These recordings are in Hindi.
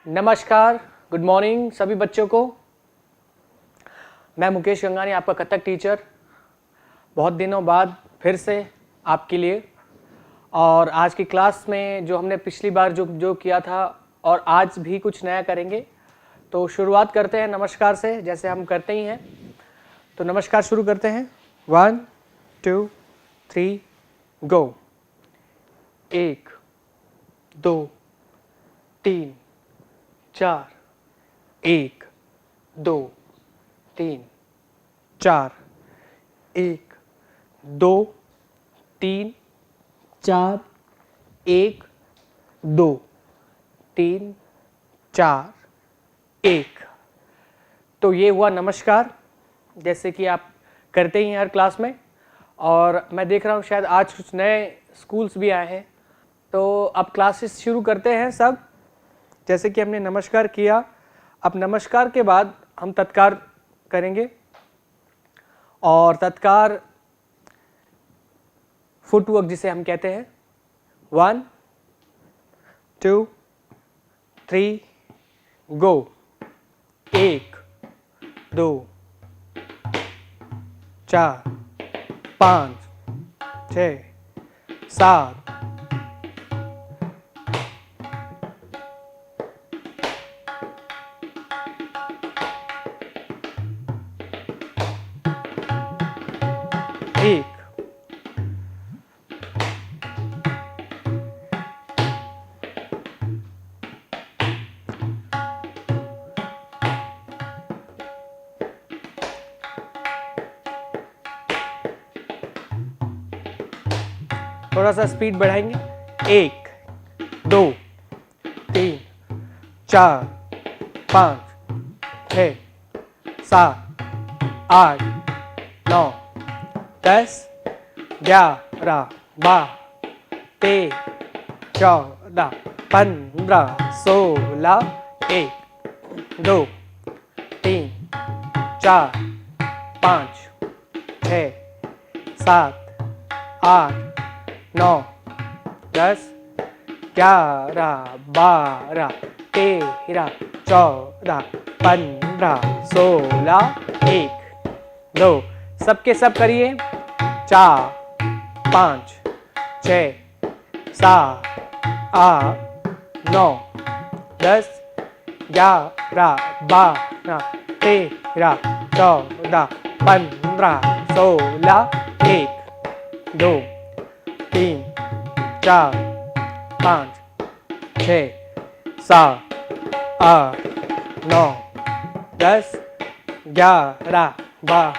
नमस्कार, गुड मॉर्निंग सभी बच्चों को। मैं मुकेश गंगानी, आपका कथक टीचर, बहुत दिनों बाद फिर से आपके लिए। और आज की क्लास में जो हमने पिछली बार जो किया था और आज भी कुछ नया करेंगे। तो शुरुआत करते हैं नमस्कार से, जैसे हम करते ही हैं। तो नमस्कार शुरू करते हैं। 1 2 3 गो। 1 2 3 4 1 2 3 4 1 2 3 4 1 2 3 4 1। तो ये हुआ नमस्कार, जैसे कि आप करते ही हैं हर क्लास में। और मैं देख रहा हूँ शायद आज कुछ नए स्कूल्स भी आए हैं। तो अब क्लासेस शुरू करते हैं सब। जैसे कि हमने नमस्कार किया, अब नमस्कार के बाद हम तत्कार करेंगे। और तत्कार फुटवर्क जिसे हम कहते हैं। 1 2 3 गो। 1 2 4 5 6 7 1। थोड़ा सा स्पीड बढ़ाएंगे। 1 2 3 4 5 6 7 8 9 10 11 12 13 14 15 16 1 2 3 4 5 6 7 8 9 10 11 12 13 14 15 16 1 2। सबके सब करिए। 4 5 6 7 8 9 10 11 12 13 14 15 16 1 2 3 4 5 6 7 8 9 10 11 12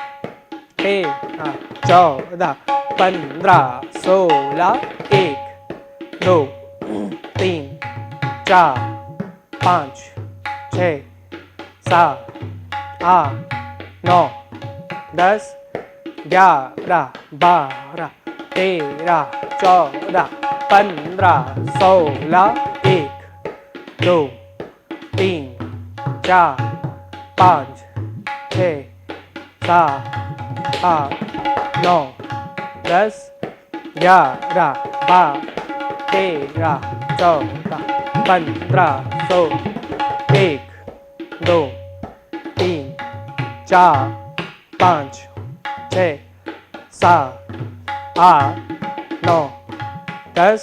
13 14 15 16 1 2 3 4 5 6 7 8 9 10 11 12 13 14 15 16 1 2 3 4 5 6 7 8 9 10 11 12 13 14 15 16 1 2 3 4 5 6 7 8 9 10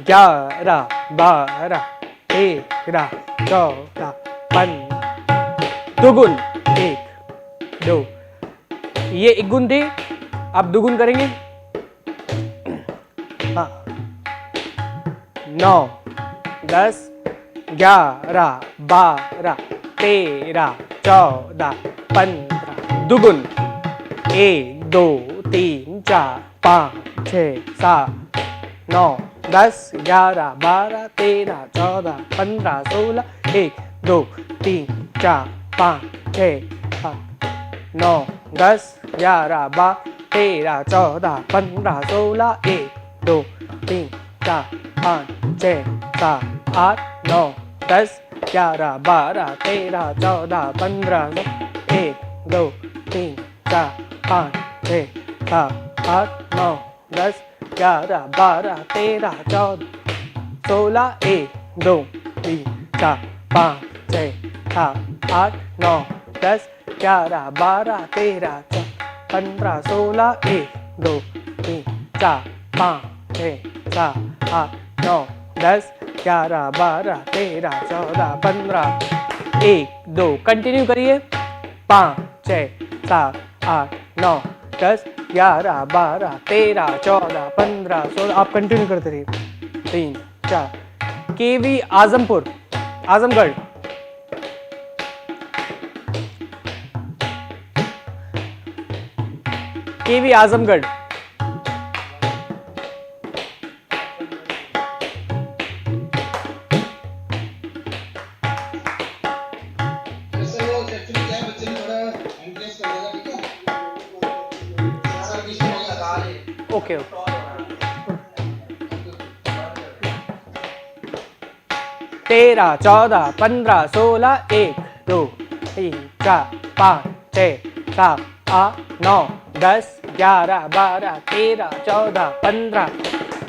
11 12 13 14 15। दुगुन। 1 2। ये एक गुण थी, आप दुगुन करेंगे। 9 10 11 12 13 14 15। दुगुन। 1 2 3 4 5 6 7 9 10 11 12 13 14 15 16 1 2 3 4 5 6 7 9 10 11 12 13 14 15 16 1 2 3 4 5 6 7 8 9 10 11 12 13 14 15 1 2 3 4 5 6 7 8 9 10 11 12 13 14 16 1 2 3 4 5 6 7 8 9 10 11 12 13 15 16 1 2 3 4 5 6 7 8 9 10 11 12 13 14 15 1 2 कंटिन्यू करिए 5 6 7 8 9 10 11 12 13 14 15 16 आप कंटिन्यू करते रहिए 3 4 केवी आजमपुर आजमगढ़ केवी आजमगढ़ ओके 13 14 15 16 1 2 3 4 5 6 7 8 9 10 11 12 13 14 15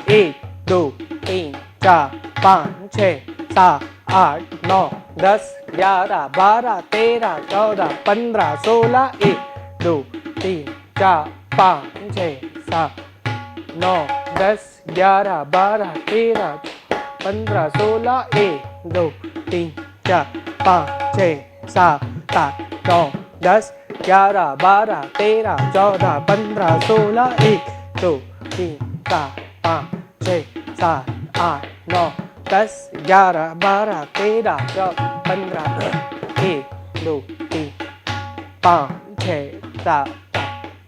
1 2 3 4 5 6 7 8 9 10 11 12 13 14 15 16 1 2 3 4 5 6 7 9 10 11 12 13 15 16 1 2 3 4 5 6 7 8 9 10 11 12 13 14 15 16 1 2 3 4 5 6 7 8 9 10 11 12 13 14 15 1 2 3 5 6 7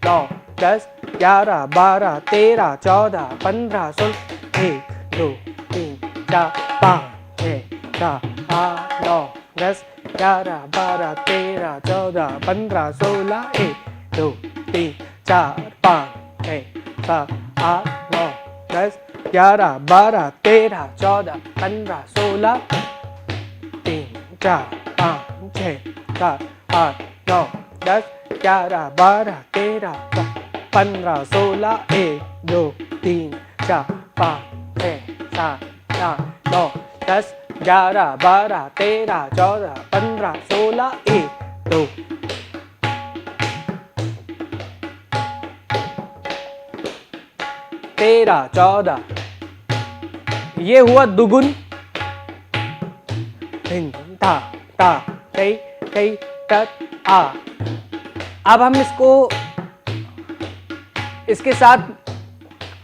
9 10 11 12 13 14 15 16 1 2 3 4 5 6 7 8 9 10 11 12 13 14 15 16 1 2 3 4 5 6 7 8 9 10 11 12 13 14 15 16 3 4 5 6 7 8 9 10 11 12 13 15 16 1 2 3 4 5 6 7 8 9 10 11 12 13 14 15 16 1 2 13 14 ये हुआ दुगुन ता ता कई कई तत आ। अब हम इसके साथ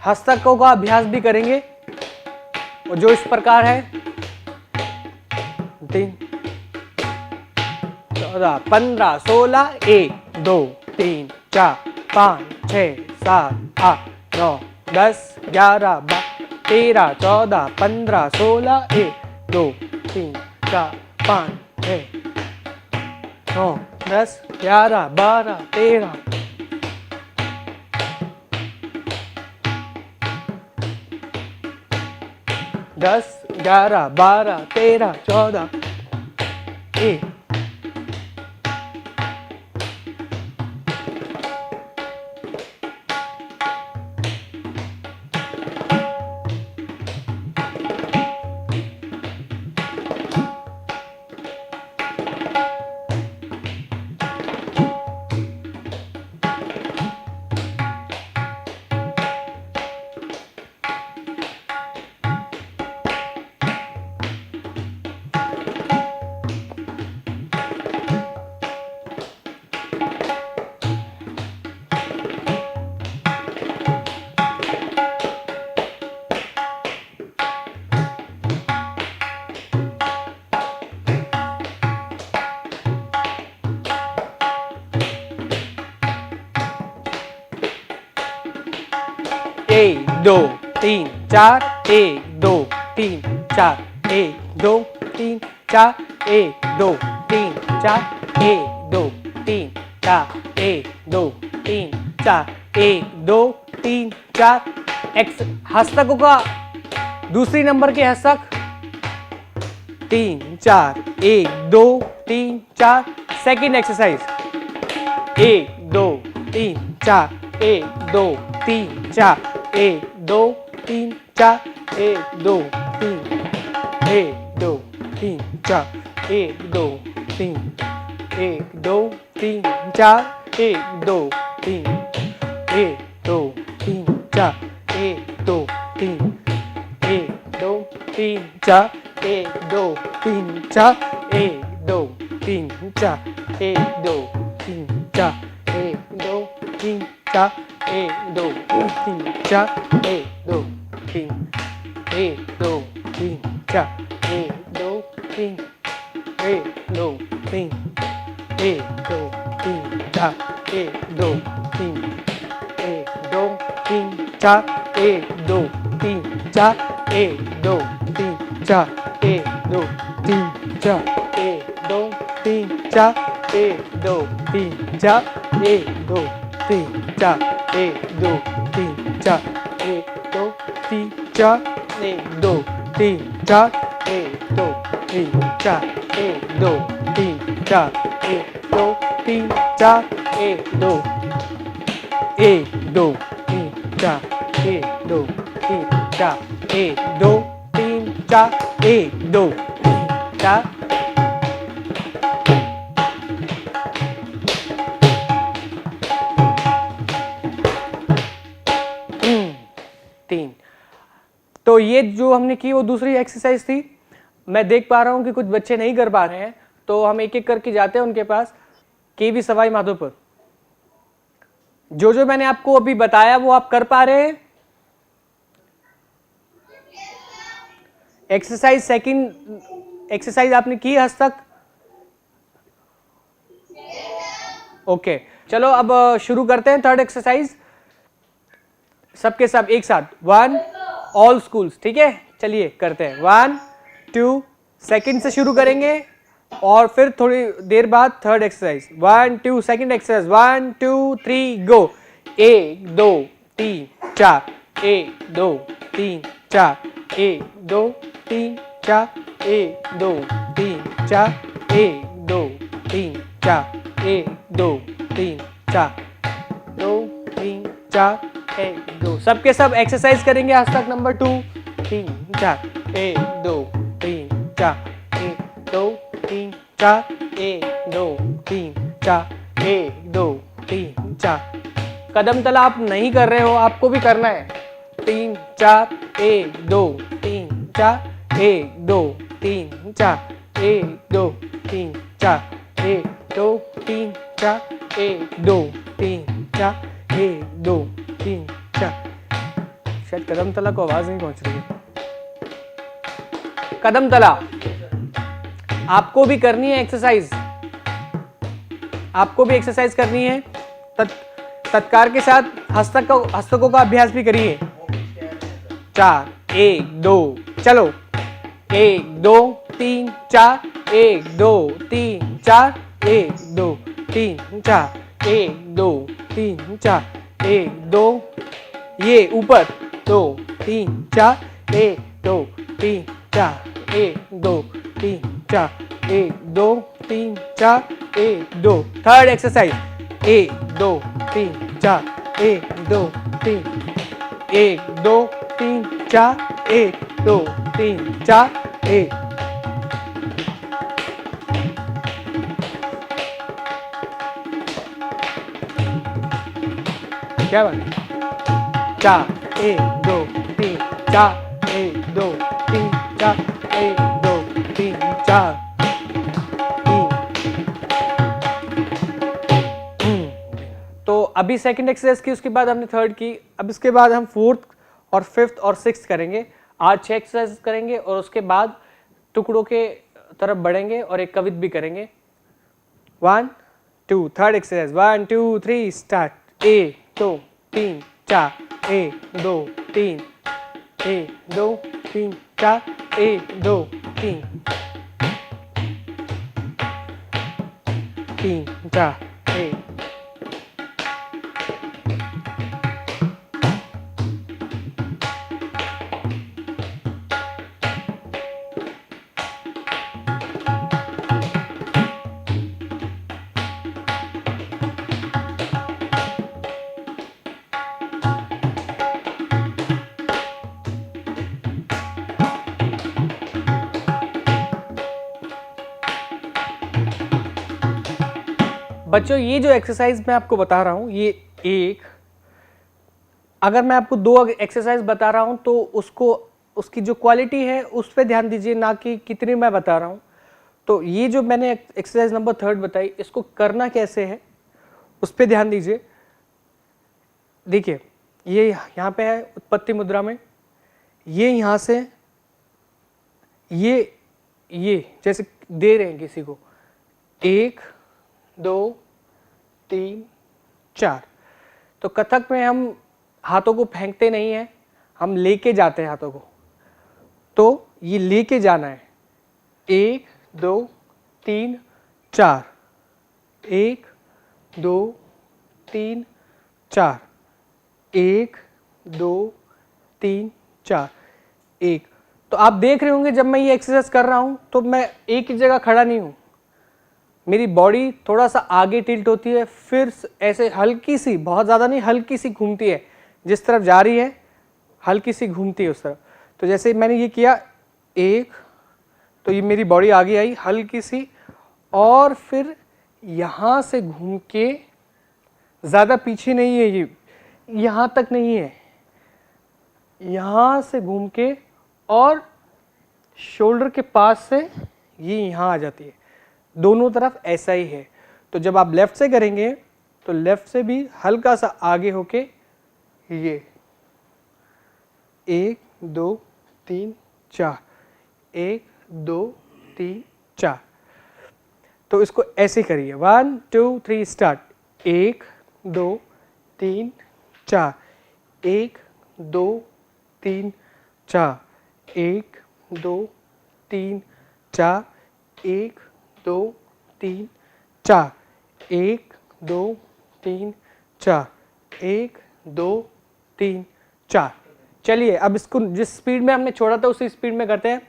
हस्तकों का अभ्यास भी करेंगे और जो इस प्रकार है 3 14 15 16 1 2 3 4 5 6 7 8 9 10 11 13 14 15 16 1 2 3 4 5 6 9 10 11 12 13 10 11 12 13 14 1 1 2 3 4 1 2 3 4 1 2 3 4 1 2 3 4 1 2 3 4 1 2 3 4 1 2 3 4 एक्स हस्तकों का दूसरी नंबर के हस्तक 3 4 1 2 3 4 सेकेंड एक्सरसाइज 1 2 3 4 1 2 3 4 1 2 3 4 1 2 3 1 2 3 4 1 2 3 1 2 3 4 1 2 3 1 2 3 4 1 2 3 1 2 3 4 1 2 3 4 1 2 3 4 1 2 3 4 1 2 3 4 1 2 3 4 1 2 3 1 2 3 4 1 2 3 1 2 3 1 2 3 4 1 2 3 1 2 3 4 1 2 3 4 1 2 3 4 1 2 3 4 1 2 3 4 1 2 3 4 1 2 3 4 1 2 3 4 1 2 3 4 1 2 3 4 1 2 3 4 1 2 3 4 1 2 3 4 1 2 1 2 3 4 1 2 3 4 1 2 3 4 1 2 4 3। तो ये जो हमने की वो दूसरी एक्सरसाइज थी। मैं देख पा रहा हूं कि कुछ बच्चे नहीं कर पा रहे हैं, तो हम एक एक करके जाते हैं उनके पास। केवी सवाई माधोपुर, जो मैंने आपको अभी बताया वो आप कर पा रहे हैं? एक्सरसाइज सेकंड एक्सरसाइज आपने की आज तक? ओके, चलो अब शुरू करते हैं थर्ड एक्सरसाइज सबके सब एक साथ। 1 ऑल स्कूल्स, ठीक है, चलिए करते हैं। 1 2 सेकंड से शुरू करेंगे और फिर थोड़ी देर बाद थर्ड एक्सरसाइज। 1 2 second exercise. 1 2 3 गो। 1 2 3 4 1 2 3 4 1 2 3 4 1 2 3 4 1 2 3 4 1 2 3 4 2 3 4 1 2। सबके सब एक्सरसाइज करेंगे आज तक। नंबर 2 3 4 1 2 3 4 1 2 3 4 1 2 3 4 1 2 3 4। कदम तला आप नहीं कर रहे हो, आपको भी करना है। 3 4 1 2 3 4 1 2 3 4 1 2 3 4 1 2 3 4 1 2 3 4 1 2 3 4। शायद कदम तला को आवाज नहीं पहुंच रही है। कदम तला आपको भी करनी है एक्सरसाइज, आपको भी एक्सरसाइज करनी है। तत्कार के साथ हस्तकों का अभ्यास भी करिए। 4 1 2 चलो। 1 2 3 4 1 2 3 4 1 2 3 4 1 2 3 4 1 2 ये ऊपर 2 3 4 1 2 3 4 1 2 3 4 1 2 3 4 1 2। Third exercise. 1 2 3 4 1 2 3 1 2 3 4 1 2 3 4 1। क्या बात है? 4 1 2 3 4 1 2 3 4 1 2 3 4 3। तो अभी सेकंड एक्सरसाइज की, उसके बाद हमने थर्ड की। अब इसके बाद हम फोर्थ और फिफ्थ और सिक्स्थ करेंगे। आज 6 एक्सरसाइज करेंगे और उसके बाद टुकड़ों के तरफ बढ़ेंगे और एक कवित भी करेंगे। 1 2 थर्ड एक्सरसाइज। 1 2 3 स्टार्ट। 1 2 3 4 1 2 3 1 2 3 4 1 2 3 3 4 1। बच्चों ये जो एक्सरसाइज मैं आपको बता रहा हूँ, ये एक, अगर मैं आपको दो एक्सरसाइज बता रहा हूँ तो उसकी जो क्वालिटी है उस पर ध्यान दीजिए, ना कि कितनी मैं बता रहा हूँ। तो ये जो मैंने एक्सरसाइज नंबर 3 बताई, इसको करना कैसे है उस पर ध्यान दीजिए। देखिए ये यहाँ पे है उत्पत्ति मुद्रा में, ये यहाँ से ये जैसे दे रहे हैं किसी को, 1 2 3 4। तो कथक में हम हाथों को फेंकते नहीं हैं, हम लेके जाते हैं हाथों को। तो ये लेके जाना है, 1 2 3 4, 1 2 3 4, 1 2 3 4 1। तो आप देख रहे होंगे जब मैं ये एक्सरसाइज कर रहा हूं तो मैं एक ही जगह खड़ा नहीं हूं, मेरी बॉडी थोड़ा सा आगे टिल्ट होती है, फिर ऐसे हल्की सी, बहुत ज़्यादा नहीं, हल्की सी घूमती है, जिस तरफ जा रही है हल्की सी घूमती है उस तरफ। तो जैसे मैंने ये किया 1, तो ये मेरी बॉडी आगे आई हल्की सी, और फिर यहाँ से घूम के, ज़्यादा पीछे नहीं है, ये यहाँ तक नहीं है, यहाँ से घूम के और शोल्डर के पास से ये यहाँ आ जाती है, दोनों तरफ ऐसा ही है। तो जब आप लेफ्ट से करेंगे तो लेफ्ट से भी हल्का सा आगे होके ये 1 2 3 4, 1 2 3 4। तो इसको ऐसे करिए, 1 2 3 स्टार्ट, 1 2 3 4, 1 2 3 4, 1 2 3 4, 1 2 3 4, 1 2 3 4, 1 2 3 4। चलिए अब इसको जिस स्पीड में हमने छोड़ा था उसी स्पीड में करते हैं।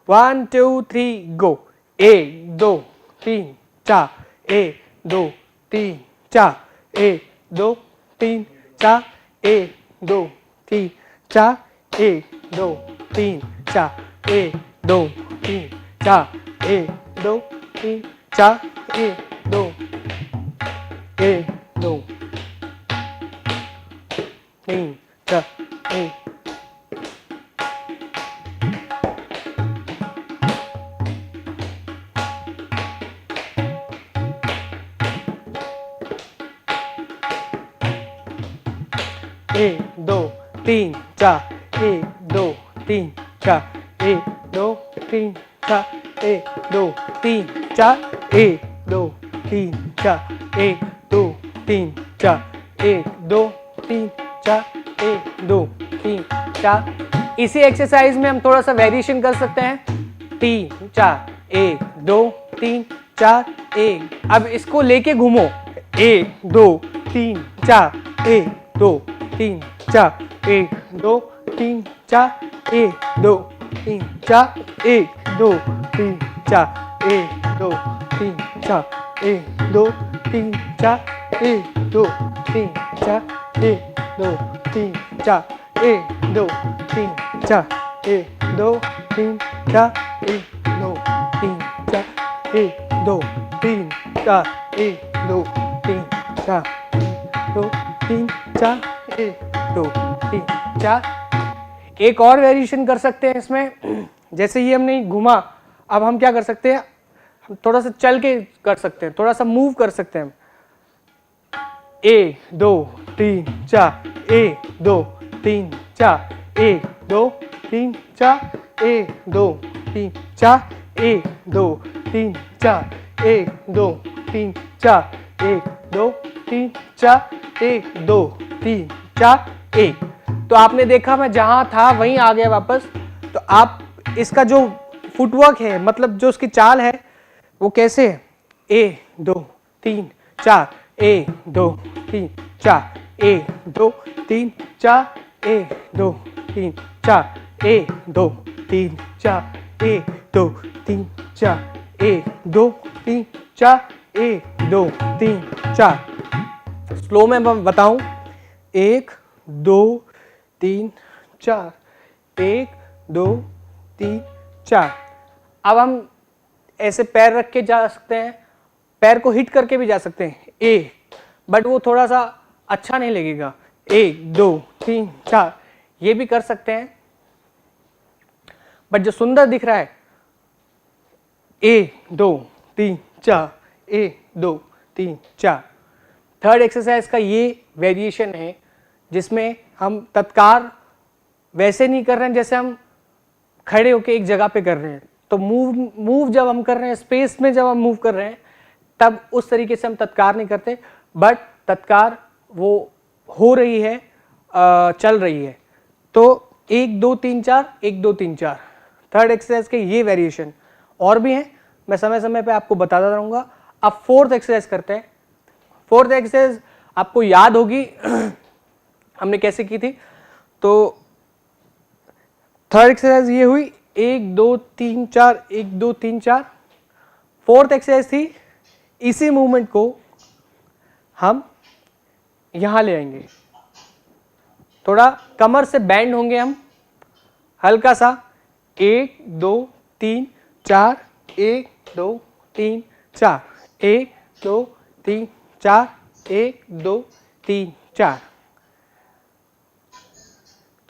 1 2 3 गो, 1 2 3 4, 1 2 3 4, 1 2 3 4, 1 2 3 4, 1 2 3 4, 1 2 3 4, 1 2 3 4, 1 2 1 2 3 4, 1। एक दो तीन चार, 1 2 3 4, 1 2 3 4, 1 2 3 4, 1 2 3 4, 1 2 3 4, 1 2 3 4, 1 2 3 4। इसी एक्सरसाइज में हम थोड़ा सा वेरिएशन कर सकते हैं, 3 4, 1 2 3 4 1। अब इसको लेके घूमो, 1 2 3 4, 1 2 3 4, 1 2 3 4, 1 2 3 4, 1 2 3 4, 1 2 3 4, 1 2 3 4, 1 2 3 4, 1 2 3 4, 1 2 3 4, 1 2 3 4, 1 2 3 4, 1 2 3 4, 1 2 3 4, 2 3 4, 1 2 3 4। एक और वेरिएशन कर सकते हैं इसमें, जैसे ये हमने घुमा, अब हम क्या कर सकते हैं, हम थोड़ा सा चल के कर सकते हैं, थोड़ा सा मूव कर सकते हैं। 1 2 3 4, 1 2 3 4, 1 2 3 4, 1 2 3 4, 1 2 3 4, 1 2 3 4, 1 2 3 4, 1 2 3 4 1। तो आपने देखा मैं जहां था वहीं आ गया वापस। तो आप इसका जो फुटवर्क है, मतलब जो उसकी चाल है वो कैसे है, 1 2 3 4, 1 2 3 4, 1 2 3 4, 1 2 3 4, 1 2 3 4, 1 2 3 4, 1 2 3 4, 1 2 3 4। स्लो में मैं बताऊं, 1 2 3 4, 1 2 3 4। अब हम ऐसे पैर रख के जा सकते हैं पैर को हिट करके भी जा सकते हैं, 1, बट वो थोड़ा सा अच्छा नहीं लगेगा, 1 2 3 4, ये भी कर सकते हैं, बट जो सुंदर दिख रहा है 1 2 3 4, 1 2 3 4। थर्ड एक्सरसाइज का ये वेरिएशन है जिसमें हम तत्काल वैसे नहीं कर रहे हैं जैसे हम खड़े होके एक जगह पे कर रहे हैं। तो मूव जब हम कर रहे हैं, स्पेस में जब हम मूव कर रहे हैं, तब उस तरीके से हम तत्काल नहीं करते, बट तत्काल वो हो रही है, चल रही है। तो 1 2 3 4, 1 2 3 4 थर्ड एक्सरसाइज के ये वेरिएशन और भी हैं, मैं समय समय पे आपको बताता रहूँगा। अब फोर्थ एक्सरसाइज करते हैं। फोर्थ एक्सरसाइज आपको याद होगी हमने कैसे की थी। तो थर्ड एक्सरसाइज ये हुई 1 2 3 4, 1 2 3 4। फोर्थ एक्सरसाइज थी इसी मूवमेंट को हम यहां ले आएंगे, थोड़ा कमर से बैंड होंगे हम हल्का सा, 1 2 3 4, 1 2 3 4, 1 2 3 4, 1 2 3 4।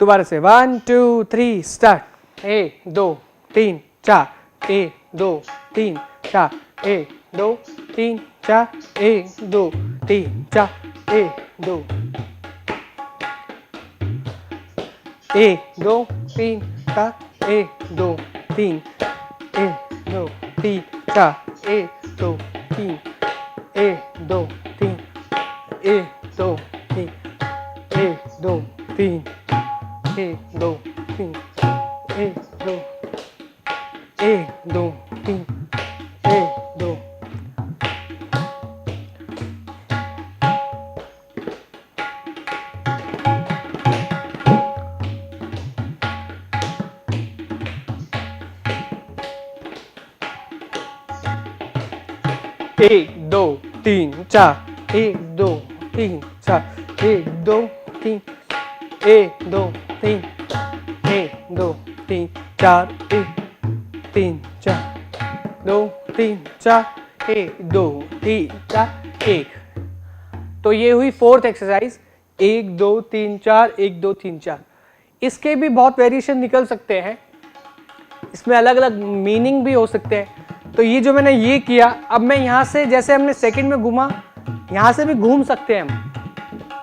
दोबारा से 1 2 3 स्टार्ट। 1 2 3 4, 1 2 3 4, 1 2 3 4, 1 2 3 4, 1 2 1 2 3 4, 1 2 3 1 2 3 4, 1 2 3 1 2 3 1 2 3 1 2 3 1 2 3 1 2 1 2 3 1 2। एक दो तीन चार, 1 2 3 4, 1 2 3 1 2 3 1 2 3 4, 1 3 4 2 3 4, 1 2 3 4 1। तो ये हुई फोर्थ एक्सरसाइज, 1 2 3 4, 1 2 3 4। इसके भी बहुत वेरिएशन निकल सकते हैं, इसमें अलग अलग मीनिंग भी हो सकते हैं। तो ये जो मैंने ये किया, अब मैं यहाँ से जैसे हमने सेकंड में घूमा, यहाँ से भी घूम सकते हैं हम,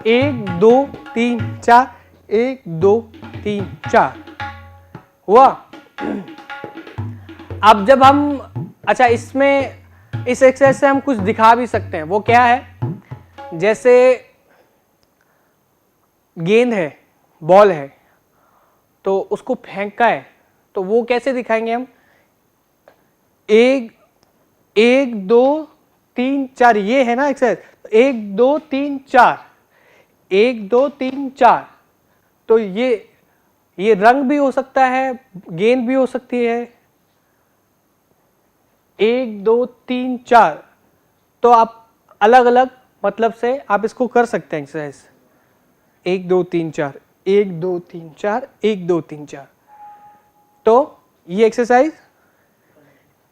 1 2 3 4, 1 2 3 4 हुआ। अब जब हम, अच्छा इसमें इस एक्सरसाइज से हम कुछ दिखा भी सकते हैं, वो क्या है, जैसे गेंद है, बॉल है, तो उसको फेंका है, तो वो कैसे दिखाएंगे हम, 1 2 3 4, ये है ना एक्सरसाइज, 1 2 3 4, 1 2 3 4। तो ये रंग भी हो सकता है, गेंद भी हो सकती है, 1 2 3 4। तो आप अलग अलग मतलब से आप इसको कर सकते हैं एक्सरसाइज, 1 2 3 4, 1 2 3 4, 1 2 3 4। तो ये एक्सरसाइज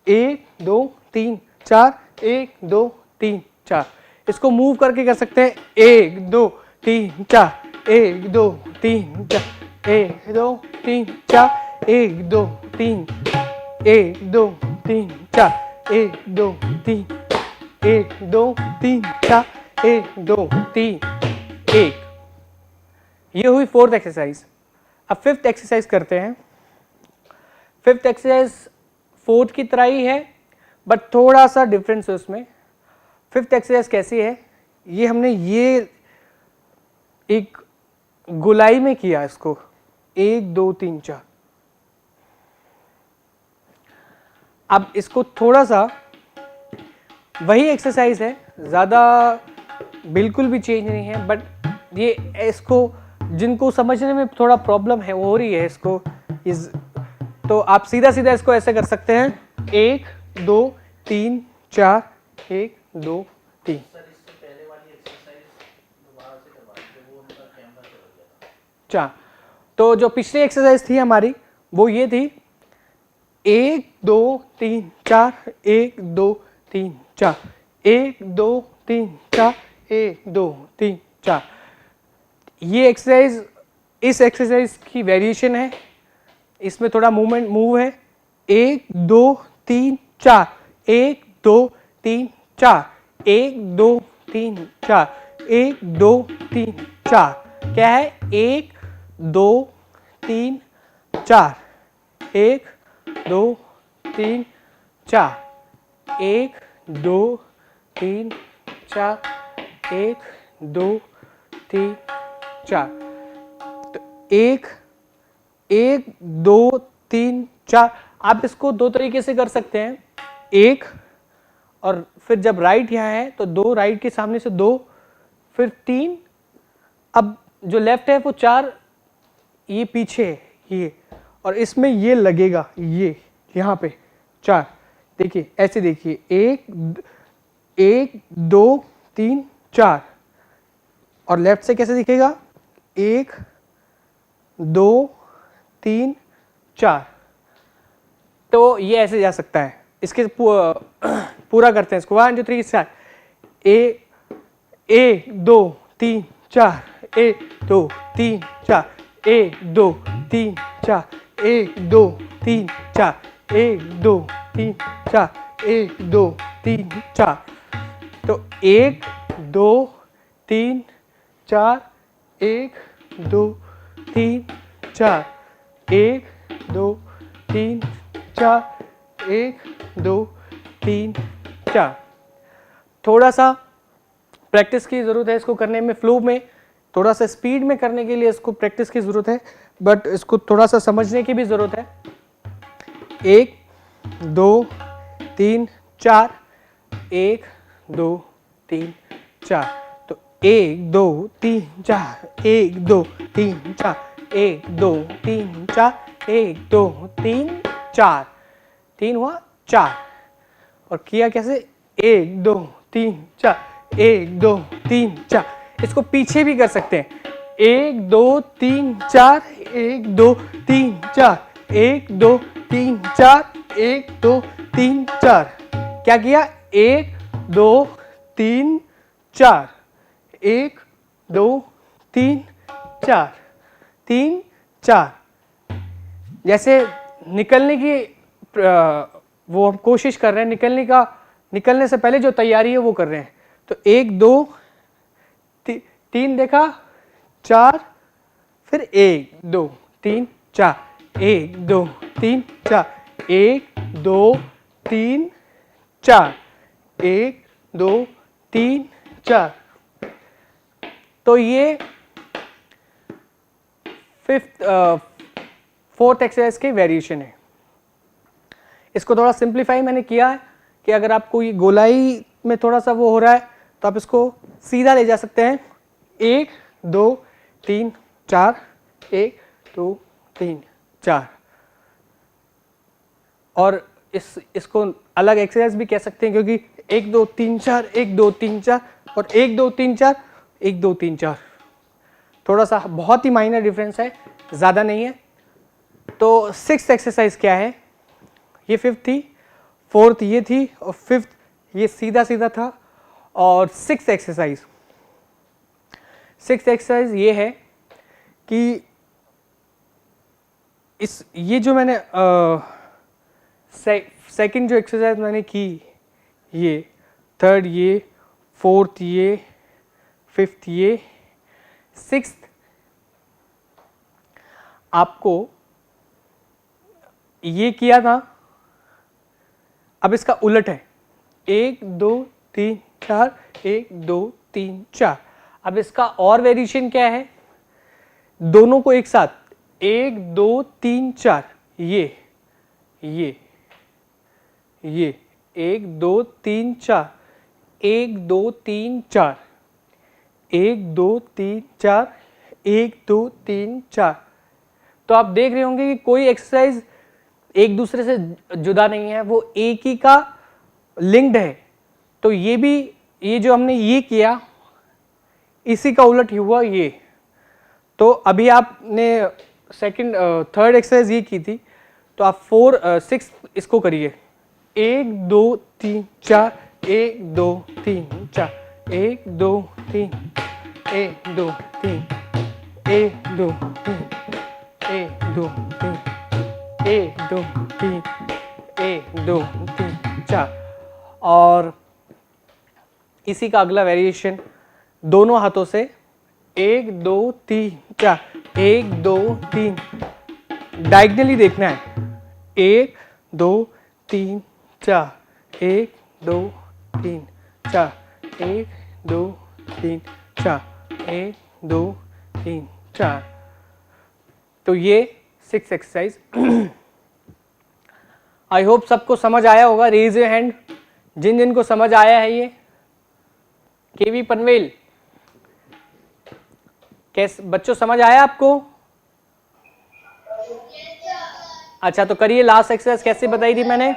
1 2 3 4, 1 2 3 4, इसको मूव करके कर सकते हैं, 1 2 3 4, 1 2 3 4, 1 2 3 4, 1 2 3 1 2 3 4, 1 2 3 1 2 3 4, 1 2 3 1। ये हुई फोर्थ एक्सरसाइज। अब फिफ्थ एक्सरसाइज करते हैं। फिफ्थ एक्सरसाइज फोर्थ की तरह ही है, बट थोड़ा सा डिफरेंस है उसमें। फिफ्थ एक्सरसाइज कैसी है, ये हमने ये एक गोलाई में किया इसको, 1 2 3 4। अब इसको थोड़ा सा वही एक्सरसाइज है, ज़्यादा बिल्कुल भी चेंज नहीं है, बट ये इसको जिनको समझने में थोड़ा प्रॉब्लम है वो हो रही है इसको तो आप सीधा सीधा इसको ऐसे कर सकते हैं, 1 2 3 4, 1 2 3। अच्छा, तो जो पिछली एक्सरसाइज थी हमारी वो ये थी, 1 2 3 4, 1 2 3 4, 1 2 3 4, 1 2 3 4। ये एक्सरसाइज इस एक्सरसाइज की वेरिएशन है, इसमें थोड़ा मूव है। 1 2 3 4, 1 2 3 4, 1 2 3 4, 1 2 3 4। क्या है? 1 2 3 4, 1 2 3 4, 1 2 3 4, 1 2 3 4। तो 1 1 2 3 4। आप इसको दो तरीके से कर सकते हैं, एक और फिर जब राइट यहाँ है तो 2 राइट के सामने से 2, फिर 3, अब जो लेफ्ट है वो 4, ये पीछे है ये, और इसमें ये लगेगा ये यहाँ पे 4। देखिए ऐसे, देखिए 1 2 3 4, और लेफ्ट से कैसे दिखेगा? 1 2 3 4। तो ये ऐसे जा सकता है। इसके पूरा करते हैं इसको, 1 2 3 4। 1 2 3 4, 1 2 3 4, 1 2 3 4, 1 2 3 4, 1 2 3 4, 1 2 3 4। तो 1 2 3 4, 1 2 3 4, 1 2 3 4, 1 2 3 4। थोड़ा सा प्रैक्टिस की ज़रूरत है इसको करने में, फ्लो में थोड़ा सा स्पीड में करने के लिए इसको प्रैक्टिस की ज़रूरत है, बट इसको थोड़ा सा समझने की भी ज़रूरत है। 1 2 3 4, 1 2 3 4। तो 1 2 3 4, 1 2 3 4, 1 2 3 4, 1 2 3 4। 3 हुआ 4, और किया कैसे? 1 2 3 4, 1 2 3 4। इसको पीछे भी कर सकते हैं, 1 2 3 4, 1 2 3 4, 1 2 3 4, 1 2 3 4। क्या किया? 1 2 3 4, 1 2 3 4, 3 4। जैसे निकलने की वो हम कोशिश कर रहे हैं, निकलने से पहले जो तैयारी है वो कर रहे हैं। तो 1 2 3 देखा, 4, फिर 1 2 3 4, 1 2 3 4, 1 2 3 4, 1 2 3 4। तो ये फोर्थ एक्सरसाइज के वेरिएशन है। इसको थोड़ा सिंप्लीफाई मैंने किया है कि अगर आपको ये गोलाई में थोड़ा सा वो हो रहा है तो आप इसको सीधा ले जा सकते हैं। 1 2 3 4, 1 2 3 4। और इसको अलग एक्सरसाइज भी कह सकते हैं, क्योंकि 1 2 3 4, 1 2 3 4 और 1 2 3 4, 1 2 3 4। थोड़ा सा बहुत ही माइनर डिफरेंस है, ज़्यादा नहीं है। तो 6th एक्सरसाइज क्या है? ये 5th थी, 4th ये थी, और 5th ये सीधा सीधा था। और 6th एक्सरसाइज ये है कि ये जो मैंने सेकंड जो एक्सरसाइज मैंने की, ये 3rd ये, 4th ये, 5th ये, 6th आपको ये किया था। अब इसका उलट है, 1 2 3 4, 1 2 3 4। अब इसका और वेरिएशन क्या है? दोनों को एक साथ 1 2 3 4, ये 1 2 3 4, 1 2 3 4, 1 2 3 4, 1 2 3 4। तो आप देख रहे होंगे कि कोई एक्सरसाइज एक दूसरे से जुदा नहीं है, वो एक ही का लिंक्ड है। तो ये भी, ये जो हमने ये किया, इसी का उलट हुआ ये। तो अभी आपने थर्ड एक्सरसाइज ये की थी, तो आप 4 6 इसको करिए। 1 2 3 4, 1 2 3 4 1 2 3 1 2 3 1 2 3 1 2 3 1 2 3 1 2 3 4। और इसी का अगला वेरिएशन दोनों हाथों से 1 2 3 4 1 2 3 डायगनली देखना है 1 2 3 4 1 2 3 4 1 2 3 4 1 2 3 4। तो ये 6 एक्सरसाइज आई होप सबको समझ आया होगा। रेज योर हैंड जिन जिन को समझ आया है ये। केवी पनवेल, कैसे बच्चों समझ आया आपको? अच्छा तो करिए, लास्ट एक्सरसाइज कैसे बताई थी मैंने?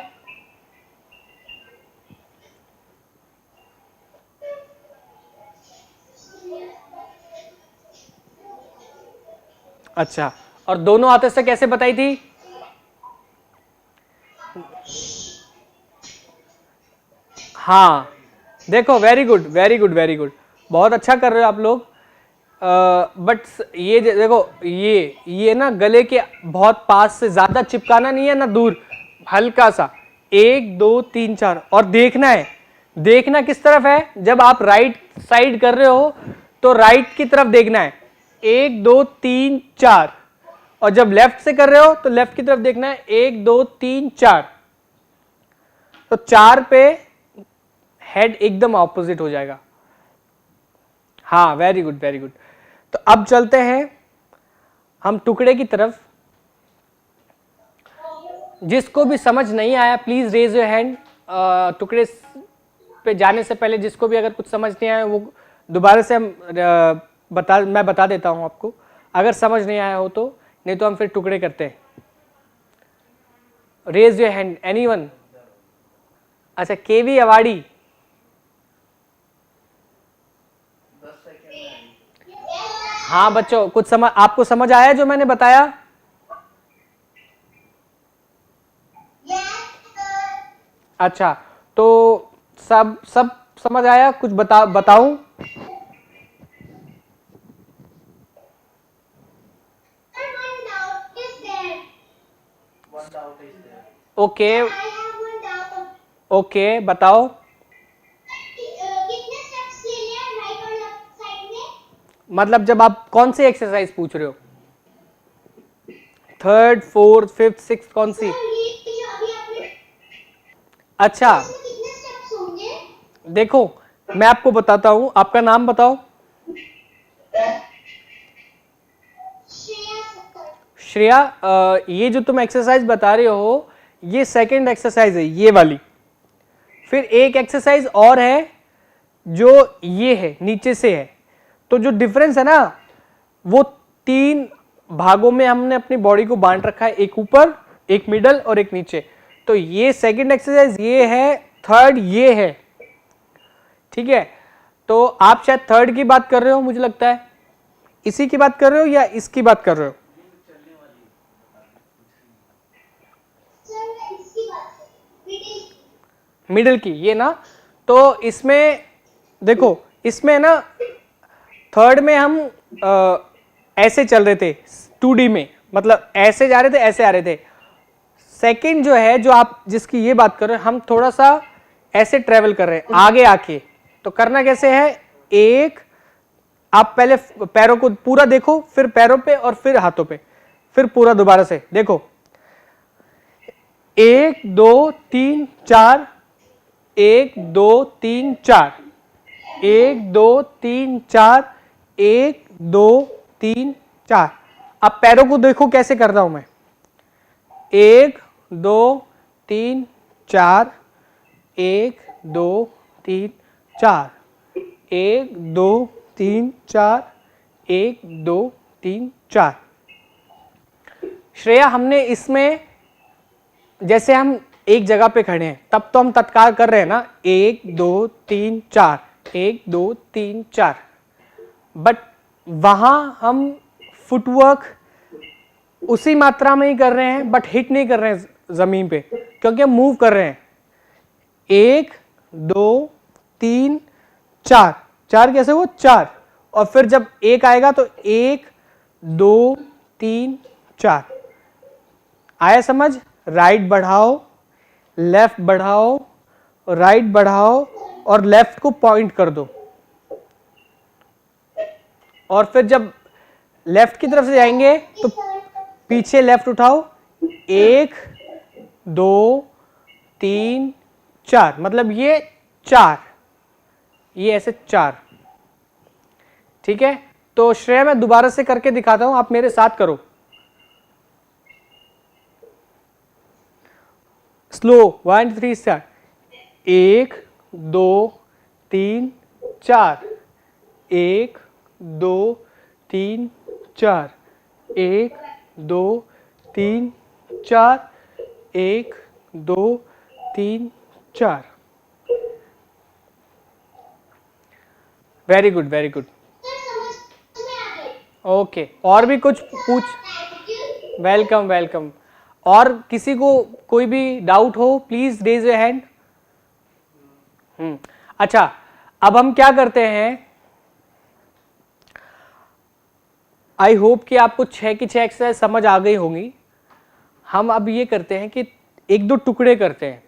अच्छा, और दोनों हाथों से कैसे बताई थी? हाँ देखो, very good very good very good, बहुत अच्छा कर रहे हो आप लोग। बट ये देखो, ये ना गले के बहुत पास से, ज्यादा चिपकाना नहीं है ना दूर, हल्का सा 1 2 3 4। और देखना है, देखना किस तरफ है। जब आप राइट साइड कर रहे हो तो राइट की तरफ देखना है 1 2 3 4, और जब लेफ्ट से कर रहे हो तो लेफ्ट की तरफ देखना है 1 2 3 4। तो 4 पे हेड एकदम ऑपोजिट हो जाएगा। हाँ वेरी गुड वेरी गुड। तो अब चलते हैं हम टुकड़े की तरफ। जिसको भी समझ नहीं आया प्लीज रेज योर हैंड। टुकड़े पे जाने से पहले जिसको भी अगर कुछ समझ नहीं आया वो दोबारा से हम मैं बता देता हूं आपको, अगर समझ नहीं आया हो तो, नहीं तो हम फिर टुकड़े करते हैं। Raise your hand anyone. अच्छा केवी अवाड़ी, हाँ बच्चों कुछ आपको समझ आया जो मैंने बताया? अच्छा तो सब समझ आया? कुछ बताऊं? ओके ओके बताओ। मतलब जब आप कौन सी एक्सरसाइज पूछ रहे हो? 3rd 4th 5th 6th कौन सी? अच्छा देखो मैं आपको बताता हूं, आपका नाम बताओ। श्रेया, ये जो तुम एक्सरसाइज बता रहे हो ये सेकंड एक्सरसाइज है, ये वाली। फिर एक एक्सरसाइज और है जो ये है, नीचे से है। तो जो डिफरेंस है ना, वो 3 भागों में हमने अपनी बॉडी को बांट रखा है, एक ऊपर एक मिडल और एक नीचे। तो ये सेकंड एक्सरसाइज ये है, थर्ड ये है, ठीक है। तो आप शायद थर्ड की बात कर रहे हो, मुझे लगता है इसी की बात कर रहे हो या इसकी बात कर रहे हो? मिडिल की, ये ना। तो इसमें देखो, इसमें ना थर्ड में हम ऐसे चल रहे थे 2D में, मतलब ऐसे जा रहे थे ऐसे आ रहे थे। सेकंड जो है, जो आप जिसकी ये बात कर रहे हैं, हम थोड़ा सा ऐसे ट्रेवल कर रहे हैं आगे आके। तो करना कैसे है, एक आप पहले पैरों को पूरा देखो, फिर पैरों पे और फिर हाथों पे, फिर पूरा दोबारा से देखो। 1 2 3 4 1 2 3 4 1 2 3 4 1 2 3 4। अब पैरों को देखो कैसे कर रहा हूं मैं, 1 2 3 4 1 2 3 4 1 2 3 4 1 2 3 4। श्रेया, हमने इसमें जैसे हम एक जगह पे खड़े हैं तब तो हम तत्काल कर रहे हैं ना, 1 2 3 4 1 2 3 4। बट वहां हम फुटवर्क उसी मात्रा में ही कर रहे हैं, बट हिट नहीं कर रहे हैं जमीन पे, क्योंकि हम मूव कर रहे हैं। 1 2 3 4, 4 कैसे वो 4, और फिर जब 1 आएगा तो 1 2 3 4। आया समझ? राइट बढ़ाओ, लेफ्ट बढ़ाओ, राइट बढ़ाओ और लेफ्ट को पॉइंट कर दो, और फिर जब लेफ्ट की तरफ से जाएंगे तो पीछे लेफ्ट उठाओ, 1 2 3 4, मतलब ये 4, ये ऐसे 4। ठीक है, तो श्रेय मैं दोबारा से करके दिखाता हूं, आप मेरे साथ करो। Slow, 1 2 3 start. 1 2 3 4, 1 2 3 4, 1 2 3 4, 1 2 3 4। Very good, very good. Okay, और भी कुछ पूछ? Welcome welcome. और किसी को कोई भी डाउट हो प्लीज रेज योर हैंड। अच्छा, अब हम क्या करते हैं, आई होप कि आपको 6 की 6 एक्सरसाइज समझ आ गई होंगी। हम अब ये करते हैं कि 1-2 टुकड़े करते हैं।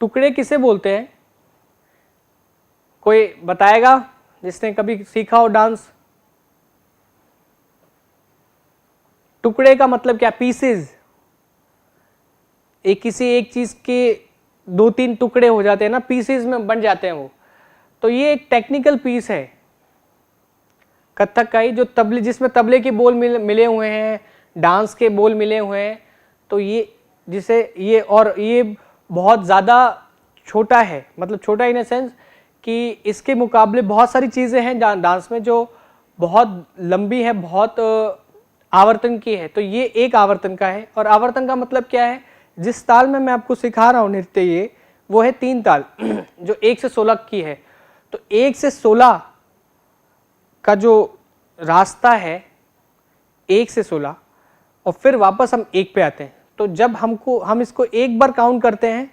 टुकड़े किसे बोलते हैं? कोई बताएगा जिसने कभी सीखा हो डांस? टुकड़े का मतलब क्या? पीसेस। एक किसी एक चीज के 2-3 टुकड़े हो जाते हैं ना, पीसेस में बन जाते हैं वो। तो ये एक टेक्निकल पीस है कथक का ही, जो तबले, जिसमें तबले के बोल मिले हुए हैं, डांस के बोल मिले हुए हैं। तो ये जिसे ये, और ये बहुत ज़्यादा छोटा है, मतलब छोटा इन अ सेंस कि इसके मुकाबले बहुत सारी चीज़ें हैं डांस में जो बहुत लंबी है, बहुत आवर्तन की है। तो ये एक आवर्तन का है, और आवर्तन का मतलब क्या है? जिस ताल में मैं आपको सिखा रहा हूँ नृत्य, ये वो है 3 ताल जो 1 से 16 की है। तो 1 से 16 का जो रास्ता है, 1 से 16, और फिर वापस हम 1 पे आते हैं। तो जब हम इसको एक बार काउंट करते हैं,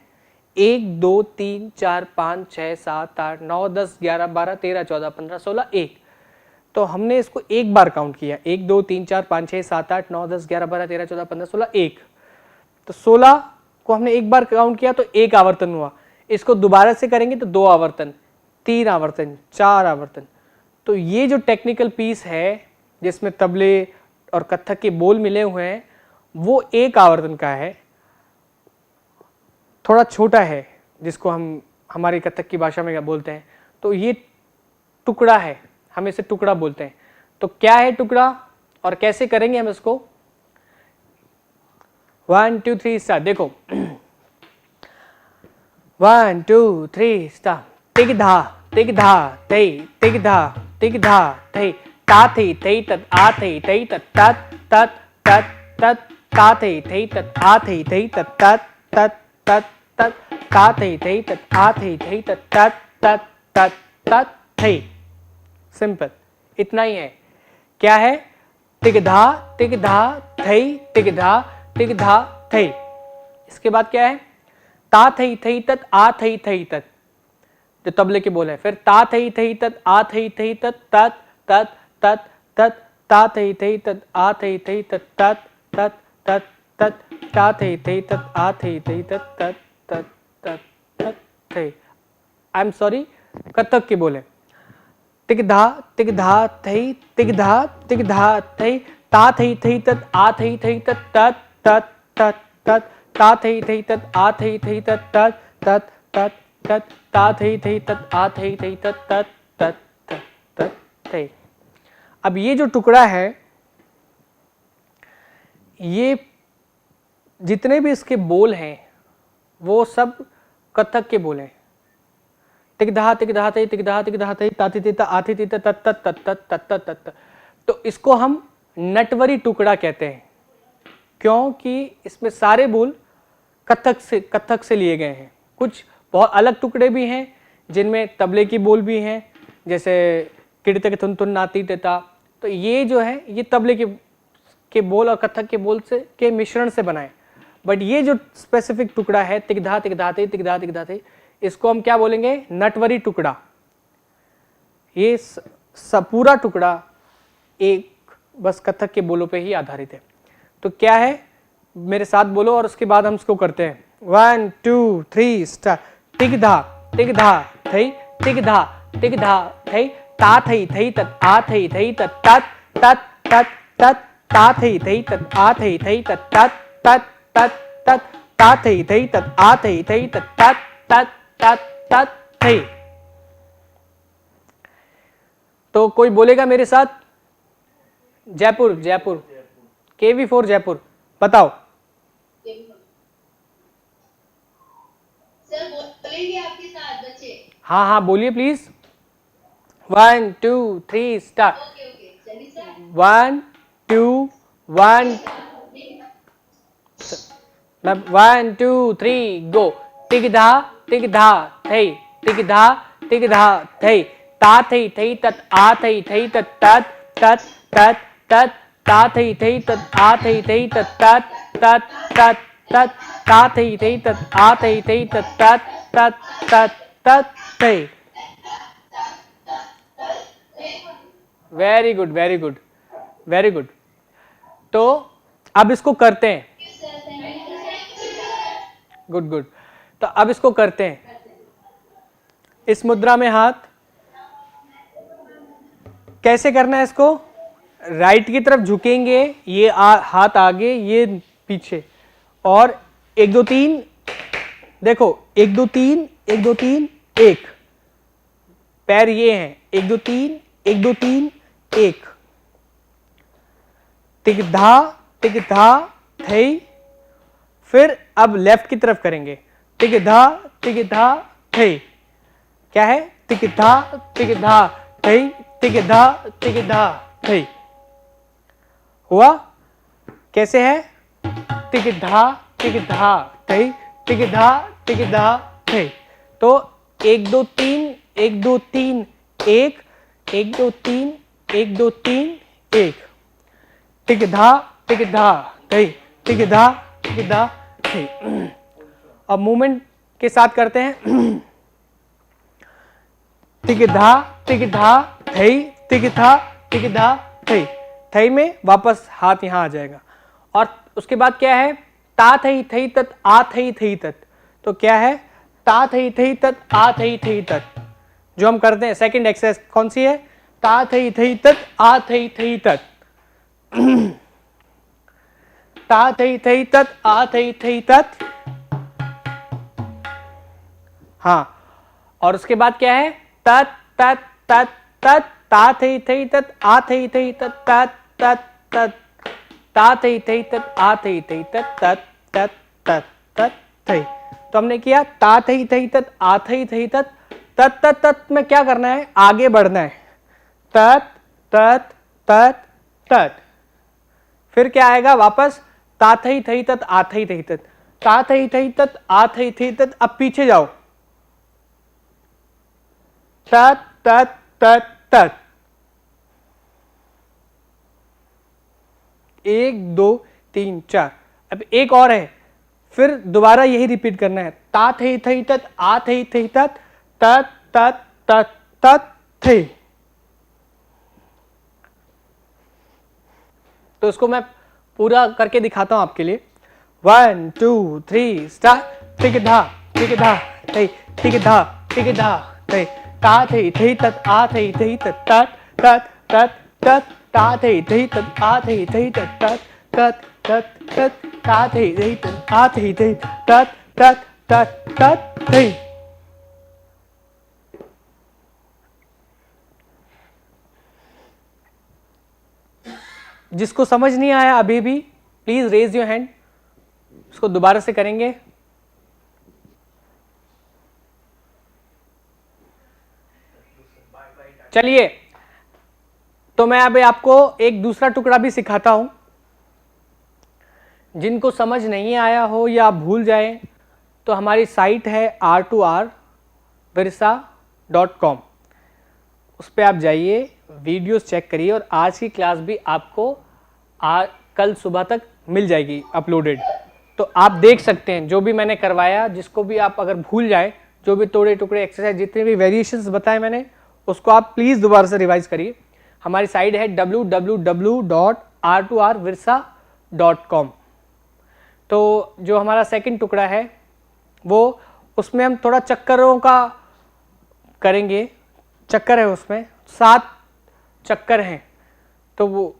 1 2 3 4 5 6 7 8 9 10 11 12 13 14 15 16 1। तो हमने इसको एक बार काउंट किया, 1 2 3 4 5 6 7 8 9 10 11 12 13 14 15 16 1। तो 16 को हमने एक बार काउंट किया तो 1 आवर्तन हुआ। इसको दोबारा से करेंगे तो 2 आवर्तन, 3 आवर्तन, 4 आवर्तन। तो ये जो टेक्निकल पीस है जिसमें तबले और कथक के बोल मिले हुए हैं, वो 1 आवर्तन का है, थोड़ा छोटा है, जिसको हम हमारी कथक की भाषा में क्या बोलते हैं। तो ये टुकड़ा है, हम इसे टुकड़ा बोलते हैं। तो क्या है टुकड़ा और कैसे करेंगे हम इसको? 1 2 3 स्टार्ट। देखो 1 2 3 स्टार्ट। टिक धा टिक धा तई, टिक धा टिक धा तई, ता थई तई तत आ थई तई तत तत तत तत तत, ता थई तई तत आ थई तई तत तत तत तत तत, ता थई तई तत आ थई तई तत तत तत तत तत थई। सिंपल, इतना ही है। क्या है? टिक धा थई, टिक धा थई। इसके बाद क्या है? ता थई थई तत आ थई थई तत, जो तबले के बोल है। फिर ता थई थई तत आ थई थई तत तत तत तत तत, ता थई थई तत आ थई थई तत तत तत तत तत, ता थई थई तत आ थई थई तत तत तत तत तत थई। आई एम सॉरी, कथक के बोले। टिक धा थई, टिक धा थई, ता थई थई तत आ थई थई तत तत तत तत तत, ता थई थई तत आ थई थई तत तत तत तत तत, ता थई थई तत आ थई थई तत तत तत तत तत थई। अब ये जो टुकड़ा है, ये जितने भी इसके बोल हैं वो सब कथक के बोल हैं। टिक धा तई, टिक धा तई, ताती तीता आती तीता तत तत तत तत तत तत तत। तो इसको हम नटवरी टुकड़ा कहते हैं, क्योंकि इसमें सारे बोल कथक से लिए गए हैं। कुछ बहुत अलग टुकड़े भी हैं जिनमें तबले की बोल भी हैं, जैसे किड़ते के तुन तुन नाती तेता। तो ये जो है ये तबले के बोल और कथक के बोल से के मिश्रण से बना है। बट ये जो स्पेसिफिक टुकड़ा है टिक धा तई, इसको हम क्या बोलेंगे, नटवरी टुकड़ा। ये पूरा टुकड़ा एक बस कथक के बोलों पे ही आधारित है। तो क्या है, मेरे साथ बोलो और उसके बाद हम इसको करते हैं। 1 2 3 स्टार्ट। टिक धा थई, टिक धा थई, ता थई थई तत आ थई थई तत तत तत तत तत, ता थई थई तत आ थई थई तत तत तत तत तत, ता थई थई तत आ थई थई तत तत तत तत तत थई। तो कोई बोलेगा मेरे साथ, जयपुर जयपुर, KV4 जयपुर, बताओ। सर बोलेंगे आपके साथ बच्चे। हाँ हाँ बोलिए प्लीज। 1 2 3 स्टार्ट। ओके ओके चलिए सर। 1 2 1 1 2 3 गो। टिक धा थई, टिक धा थई, ता थई थई तत आ थई थई तत तत तत तत तत, ता थई थई तत आ थई थई तत तत तत तत तत, ता थई थई तत आ थई थई तत तत तत तत तत थई। Very good very good very good. तो अब इसको करते हैं। Good good. तो अब इसको करते हैं। इस मुद्रा में हाथ कैसे करना है इसको, राइट की तरफ झुकेंगे, ये हाथ आगे ये पीछे, और 1 2 3 देखो 1 2 3 1 2 3 1, पैर ये हैं 1 2 3 1 2 3 1, टिक धा थई। फिर अब लेफ्ट की तरफ करेंगे, टिक धा थई। क्या है, टिक धा थई, टिक धा थई। हुआ, कैसे है, टिक धा थई, टिक धा थई। तो 1 2 3 1 2 3 1, 1 2 3 1 2 3 1, टिक धा थई, टिक धा थई। अब मूवमेंट के साथ करते हैं। टिक धा थई, टिक धा थई। थई में वापस हाथ यहां आ जाएगा। और उसके बाद क्या है, ता थई थई तत आ थई थई तत। तो क्या है, ता थई थई तत आ थई थई तत, जो हम करते हैं सेकंड एक्सरसाइज कौन सी है, ता थई थई तत आ थई थई तत। ता थई थई तत आ थई थई तत। हाँ, और उसके बाद क्या है, तत तत तत तत, ता थई थई तत आ थई थई तत तत तत तत, ता थई थई तत आ थई थई तत तत तत तत तत थई। तो हमने किया ता थई थई तत आ थई थई तत, तत तत तत में क्या करना है, आगे बढ़ना है, तत तत तत तत। फिर क्या आएगा वापस, ता थई थई तत आ थई थई तत, ता थई थई तत आ थई थई तत। अब पीछे जाओ, तत तत तत तत, 1 2 3 4। अब एक और है, फिर दोबारा यही रिपीट करना है, ता थई थई तत आ थई थई तत, तत तत तत तत थई। तो इसको मैं पूरा करके दिखाता हूं आपके लिए। 1 2 3 स्टार्ट। टिक धा थई, टिक धा थई, ता थई थई तत आ थई थई तत तत तत तत तत, ता थई थई तत आ थई थई तत तत तत तत तत, ता थई थई तत आ थई थई तत तत तत तत थई। जिसको समझ नहीं आया अभी भी प्लीज रेज योर हैंड, इसको दोबारा से करेंगे। चलिए, तो मैं अभी आपको एक दूसरा टुकड़ा भी सिखाता हूं। जिनको समझ नहीं आया हो या आप भूल जाएं तो हमारी साइट है r2rvirsa.com, उस पर आप जाइए, वीडियोस चेक करिए, और आज की क्लास भी आपको कल सुबह तक मिल जाएगी अपलोडेड। तो आप देख सकते हैं जो भी मैंने करवाया, जिसको भी आप अगर भूल जाए, जो भी तोड़े टुकड़े एक्सरसाइज जितने भी वेरिएशंस बताए मैंने उसको आप प्लीज़ दोबारा से रिवाइज करिए। हमारी साइट है www.r2rvirsa.com। तो जो हमारा सेकंड टुकड़ा है वो उसमें हम थोड़ा चक्करों का करेंगे। चक्कर है उसमें 7 चक्कर हैं। तो वो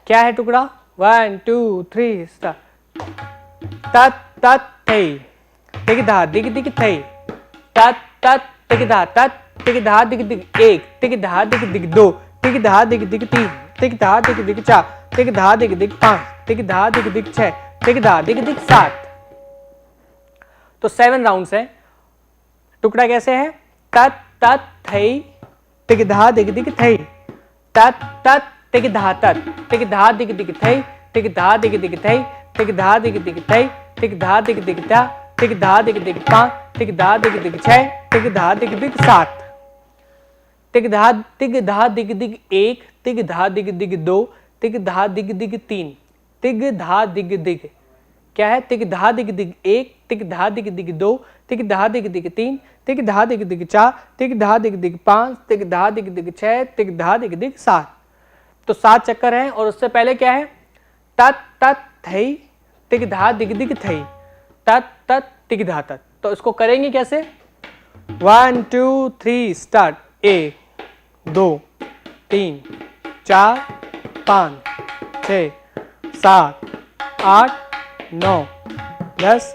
क्या है टुकड़ा? 1 2 3 स्टार्ट। तत तत थई तिग धा दिग दिग थई तत तत तिग धा तत तिग धा दिग दिग 1 तिग धा दिग दिग 2 तिग धा दिग दिग 3 तिग धा दिग दिग 4 तिग धा दिग दिग 5 तिग धा दिग दिग 6 तिग धा दिग दिग 7। तो 7 राउंड्स हैं। टुकड़ा कैसे है? तत तत थई तिग धा दिग दिग थई तत तत तिग धा तत तिग धा दिग दिग थई तिग धा दिग दिग थई तिग धा दिग दिग थई तिग धा दिग दिग ता तिग धा दिग दिग 5 तिग धा दिग दिग 6 तिग धा दिग दिग 7 तिग धा दिग दिग 1 तिग धा दिग दिग 2 तिग धा दिग दिग 3 तिग धा दिग दिग क्या है? तिग धा दिग दिग 1 तिग धा दिग दिग 2 तिग धा दिग दिग 3 तिग धा दिग दिग 4 तिग धा दिग दिग 5 तिग धा दिग दिग 6 तिग धा दिग दिग 7। तो 7 चक्कर हैं। और उससे पहले क्या है? तत तत थई तिग धा दिग दिग थई तत तत तिग धा तत। तो इसको करेंगे कैसे? 1 2 3 स्टार्ट। 1 2 3 4 5 6 7 8 9 10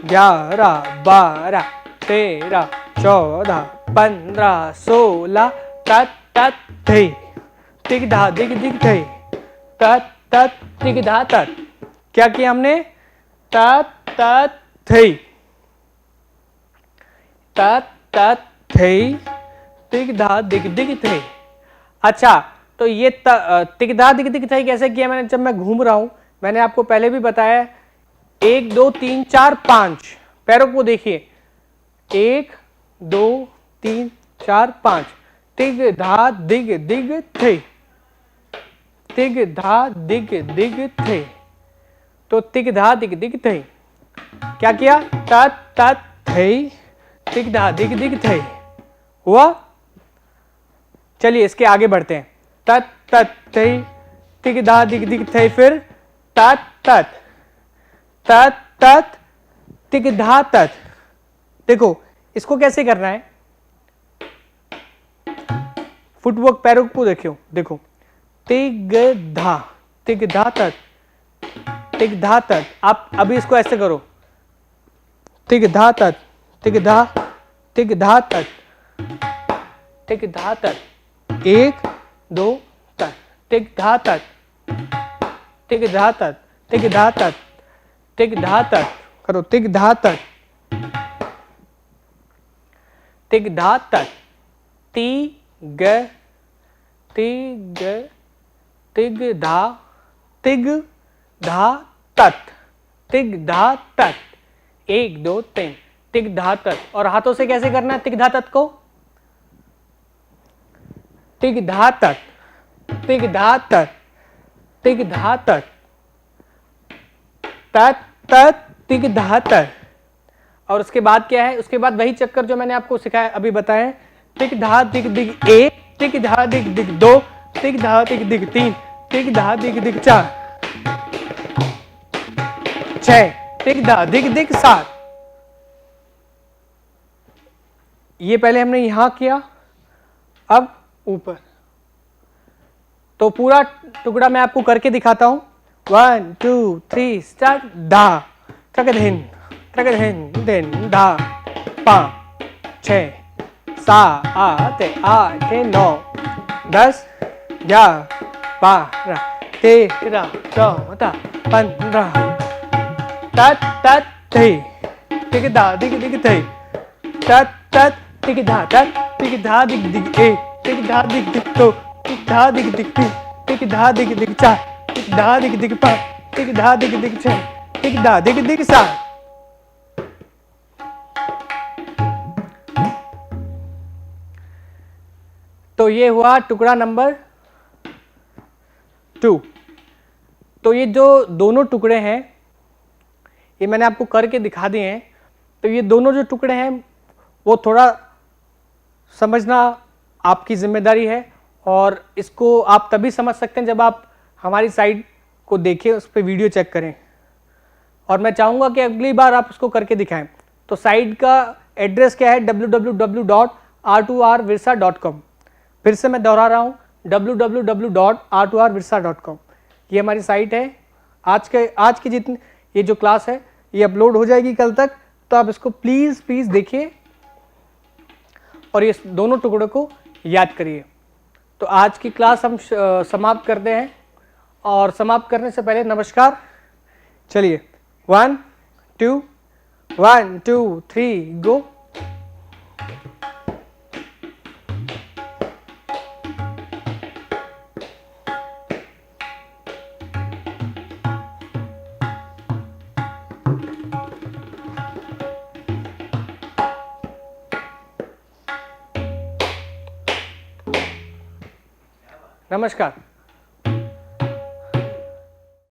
11 12 13 14 15 16 तत तत थई तिग धा दिग दिग थई तत तत तिग धा तत। क्या किया हमने? तत तत थई तत तत थई तिग धा दिग दिग थई। अच्छा, तो ये तिग धा दिग दिग थई कैसे किया मैंने? जब मैं घूम रहा हूं, मैंने आपको पहले भी बताया 1 2 3 4 5 पैरों को देखिए 1 2 3 4 5 तिग धा दिग दिग थई तिग धा दिग दिग थई। तो तिग धा दिग दिग थई क्या किया? तत तत थई तिग धा दिग दिग थई हुआ। चलिए इसके आगे बढ़ते हैं। तत तत थई तिग धा दिग दिग थई फिर तत तत तत तत तिग धा तत। देखो इसको कैसे करना है? फुटवर्क पैरों को देखो देखो तिग धा तत तिग धा तत। आप अभी इसको ऐसे करो तिग धा तत तिग धा तत तिग धा तत 1 2 तत तिग धा तत तिग धा तत तिग धा तत तिग धा तत करो तिग धा तत तिग धा तत तिग तिग तिग धा तत तिग धा तत 1 2 3 तिग धा तत। और हाथों से कैसे करना है तिग धा तत को? तिग धा तत तिग धा तत तिग धा तत तत तत तिग धा तत। और उसके बाद क्या है? उसके बाद वही चक्कर जो मैंने आपको सिखाया अभी बताया तिग धा दिग दिग 1 तिग धा दिग दिग 2 तिग धा दिग दिग 3 तिग धा दिग दिग 4 6 तिग धा दिग दिग 7। ये पहले हमने यहां किया, अब ऊपर। तो पूरा टुकड़ा मैं आपको करके दिखाता हूं। 1 2 3 स्टार्ट। धा त्रकधिन दिन धा 5 6 7 8 9 10 11 12 13 14 15 तत तत थई तिग धा दिग दिग थई तत तत तिग धा तत तिग धा दिग दिग 1 तिग धा दिग दिग 2 तिग धा दिग दिग 3 तिग धा दिग दिग 4 तिग धा दिग दिग 5 तिग धा दिग दिग 6 तिग धा दिग दिग 7। तो ये हुआ टुकड़ा नंबर 2। तो ये जो दोनों टुकड़े हैं ये मैंने आपको करके दिखा दिए हैं। तो ये दोनों जो टुकड़े हैं वो थोड़ा समझना आपकी जिम्मेदारी है, और इसको आप तभी समझ सकते हैं जब आप हमारी साइट को देखें, उस पर वीडियो चेक करें, और मैं चाहूँगा कि अगली बार आप उसको करके दिखाएं। तो साइट का एड्रेस क्या है? www.r2rvirsa.com। फिर से मैं दोहरा रहा हूँ, www.r2rvirsa.com। ये हमारी साइट है। आज की जितनी ये जो क्लास है ये अपलोड हो जाएगी कल तक, तो आप इसको प्लीज़ देखिए और ये दोनों टुकड़ों को याद करिए। तो आज की क्लास हम समाप्त करते हैं, और समाप्त करने से पहले नमस्कार। चलिए 1 2 1 2 3 गो। नमस्कार।